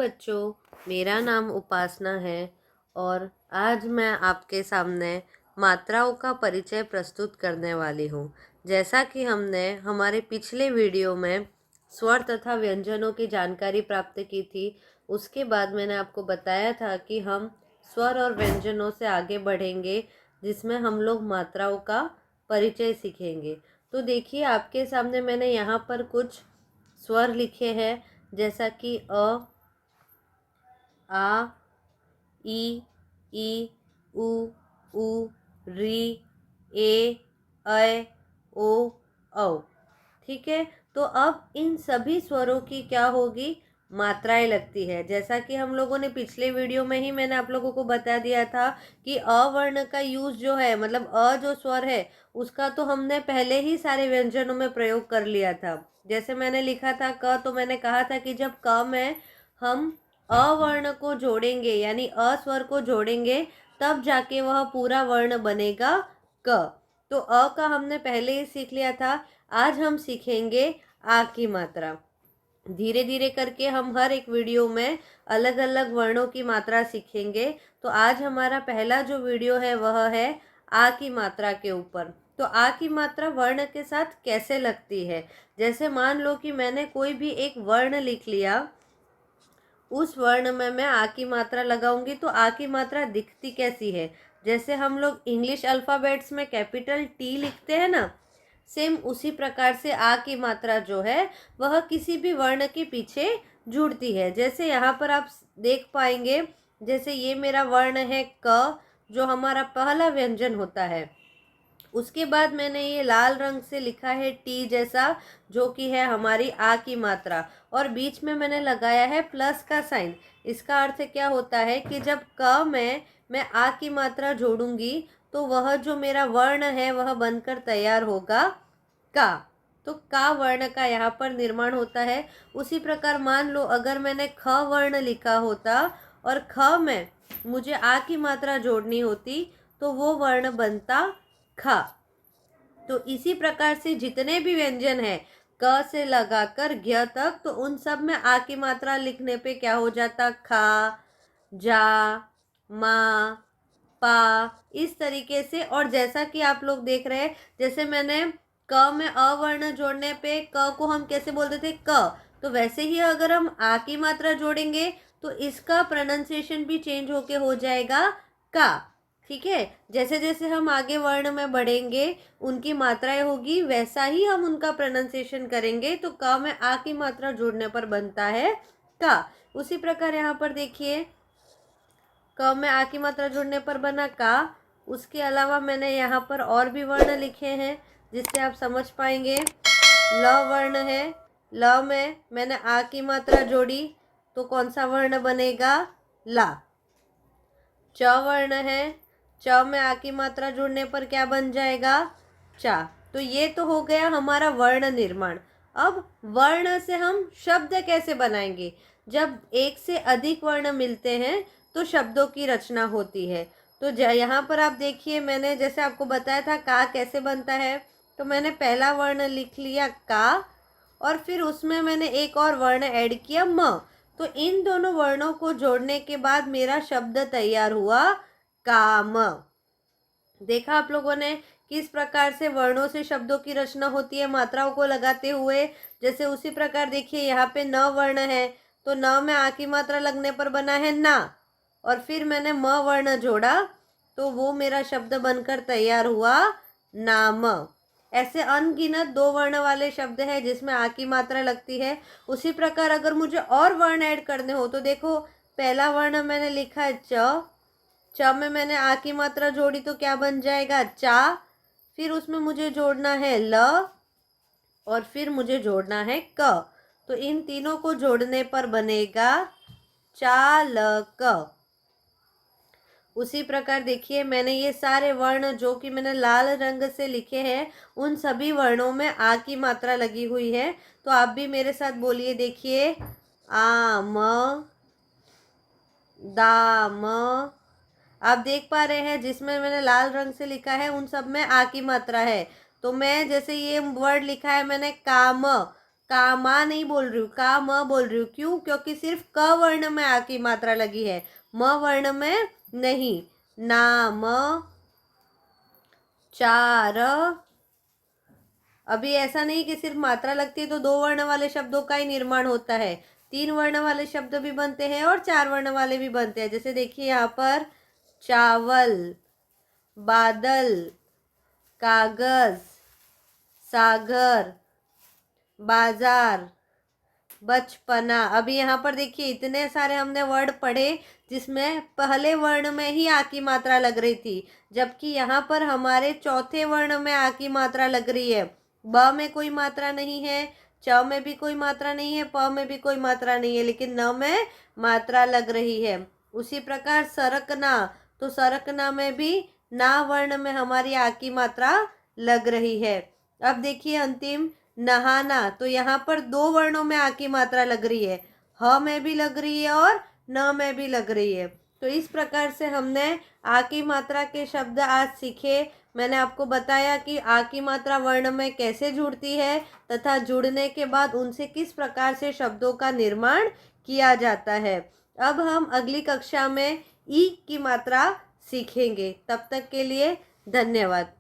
बच्चों, मेरा नाम उपासना है और आज मैं आपके सामने मात्राओं का परिचय प्रस्तुत करने वाली हूँ। जैसा कि हमने हमारे पिछले वीडियो में स्वर तथा व्यंजनों की जानकारी प्राप्त की थी, उसके बाद मैंने आपको बताया था कि हम स्वर और व्यंजनों से आगे बढ़ेंगे, जिसमें हम लोग मात्राओं का परिचय सीखेंगे। तो देखिए, आपके सामने मैंने यहाँ पर कुछ स्वर लिखे हैं, जैसा कि आ, ई, उ, री, ए, ऐ, ओ, औ। ठीक है। तो अब इन सभी स्वरों की क्या होगी, मात्राएं लगती है। जैसा कि हम लोगों ने पिछले वीडियो में ही मैंने आप लोगों को बता दिया था कि अ वर्ण का यूज जो है, मतलब अ जो स्वर है उसका तो हमने पहले ही सारे व्यंजनों में प्रयोग कर लिया था। जैसे मैंने लिखा था क, तो मैंने कहा था कि जब क में हम अ वर्ण को जोड़ेंगे, यानी अ स्वर को जोड़ेंगे, तब जाके वह पूरा वर्ण बनेगा क। तो अ का हमने पहले ही सीख लिया था। आज हम सीखेंगे आ की मात्रा। धीरे धीरे करके हम हर एक वीडियो में अलग अलग वर्णों की मात्रा सीखेंगे। तो आज हमारा पहला जो वीडियो है वह है आ की मात्रा के ऊपर। तो आ की मात्रा वर्ण के साथ कैसे लगती है। जैसे मान लो कि मैंने कोई भी एक वर्ण लिख लिया, उस वर्ण में मैं आ की मात्रा लगाऊंगी, तो आ की मात्रा दिखती कैसी है। जैसे हम लोग इंग्लिश अल्फ़ाबेट्स में कैपिटल टी लिखते हैं ना, सेम उसी प्रकार से आ की मात्रा जो है वह किसी भी वर्ण के पीछे जुड़ती है। जैसे यहाँ पर आप देख पाएंगे, जैसे ये मेरा वर्ण है क, जो हमारा पहला व्यंजन होता है। उसके बाद मैंने ये लाल रंग से लिखा है टी जैसा, जो कि है हमारी आ की मात्रा, और बीच में मैंने लगाया है प्लस का साइन। इसका अर्थ क्या होता है कि जब क में मैं आ की मात्रा जोड़ूंगी, तो वह जो मेरा वर्ण है वह बनकर तैयार होगा का। तो का वर्ण का यहाँ पर निर्माण होता है। उसी प्रकार मान लो अगर मैंने ख वर्ण लिखा होता और ख में मुझे आ की मात्रा जोड़नी होती, तो वो वर्ण बनता खा। तो इसी प्रकार से जितने भी व्यंजन है क से लगाकर ज्ञ तक, तो उन सब में आ की मात्रा लिखने पे क्या हो जाता, खा, जा, मा, पा, इस तरीके से। और जैसा कि आप लोग देख रहे हैं, जैसे मैंने क में अ वर्ण जोड़ने पे क को हम कैसे बोलते थे, क, तो वैसे ही अगर हम आ की मात्रा जोड़ेंगे तो इसका प्रोनाउंसिएशन भी चेंज होके हो जाएगा का। ठीक है। जैसे जैसे हम आगे वर्ण में बढ़ेंगे, उनकी मात्राएं होगी, वैसा ही हम उनका प्रोनाउंसिएशन करेंगे। तो क में आ की मात्रा जोड़ने पर बनता है का। उसी प्रकार यहाँ पर देखिए, क में आ की मात्रा जोड़ने पर बना का। उसके अलावा मैंने यहाँ पर और भी वर्ण लिखे हैं, जिससे आप समझ पाएंगे। ल वर्ण है, ल में मैंने आ की मात्रा जोड़ी, तो कौन सा वर्ण बनेगा, ला। च वर्ण है, च में आ की मात्रा जुड़ने पर क्या बन जाएगा, चा। तो ये तो हो गया हमारा वर्ण निर्माण। अब वर्ण से हम शब्द कैसे बनाएंगे। जब एक से अधिक वर्ण मिलते हैं तो शब्दों की रचना होती है। तो यहाँ पर आप देखिए, मैंने जैसे आपको बताया था का कैसे बनता है, तो मैंने पहला वर्ण लिख लिया का, और फिर उसमें मैंने एक और वर्ण ऐड किया म। तो इन दोनों वर्णों को जोड़ने के बाद मेरा शब्द तैयार हुआ काम। देखा आप लोगों ने किस प्रकार से वर्णों से शब्दों की रचना होती है मात्राओं को लगाते हुए। जैसे उसी प्रकार देखिए, यहाँ पे न वर्ण है, तो न में आ की मात्रा लगने पर बना है ना, और फिर मैंने म वर्ण जोड़ा, तो वो मेरा शब्द बनकर तैयार हुआ नाम। ऐसे अनगिनत दो वर्ण वाले शब्द है जिसमें आ की मात्रा लगती है। उसी प्रकार अगर मुझे और वर्ण ऐड करने हो, तो देखो, पहला वर्ण मैंने लिखा है च, च में मैंने आ की मात्रा जोड़ी, तो क्या बन जाएगा, चा। फिर उसमें मुझे जोड़ना है ल, और फिर मुझे जोड़ना है क। तो इन तीनों को जोड़ने पर बनेगा चालक। उसी प्रकार देखिए, मैंने ये सारे वर्ण जो कि मैंने लाल रंग से लिखे हैं, उन सभी वर्णों में आ की मात्रा लगी हुई है। तो आप भी मेरे साथ बोलिए, देखिए, आम, दाम। आप देख पा रहे हैं, जिसमें मैंने लाल रंग से लिखा है उन सब में आ की मात्रा है। तो मैं जैसे ये वर्ड लिखा है मैंने काम, का मा नहीं बोल रही हूँ, का म बोल रही हूँ। क्यों? क्योंकि सिर्फ क वर्ण में आ की मात्रा लगी है, म वर्ण में नहीं। नाम चार। अभी ऐसा नहीं कि सिर्फ मात्रा लगती है तो दो वर्ण वाले शब्दों का ही निर्माण होता है, तीन वर्ण वाले शब्द भी बनते हैं और चार वर्ण वाले भी बनते हैं। जैसे देखिए यहाँ पर चावल, बादल, कागज, सागर, बाजार, बचपना। अभी यहाँ पर देखिए इतने सारे हमने वर्ड पढ़े जिसमें पहले वर्ण में ही आ की मात्रा लग रही थी, जबकि यहाँ पर हमारे चौथे वर्ण में आ की मात्रा लग रही है। ब में कोई मात्रा नहीं है, च में भी कोई मात्रा नहीं है, प में भी कोई मात्रा नहीं है, लेकिन न में मात्रा लग रही है। उसी प्रकार सरकना, तो सरकना में भी ना वर्ण में हमारी आ की मात्रा लग रही है। अब देखिए अंतिम नहाना, तो यहाँ पर दो वर्णों में आ की मात्रा लग रही है, ह में भी लग रही है और न में भी लग रही है। तो इस प्रकार से हमने आ की मात्रा के शब्द आज सीखे। मैंने आपको बताया कि आ की मात्रा वर्ण में कैसे जुड़ती है तथा जुड़ने के बाद उनसे किस प्रकार से शब्दों का निर्माण किया जाता है। अब हम अगली कक्षा में ई की मात्रा सीखेंगे। तब तक के लिए धन्यवाद।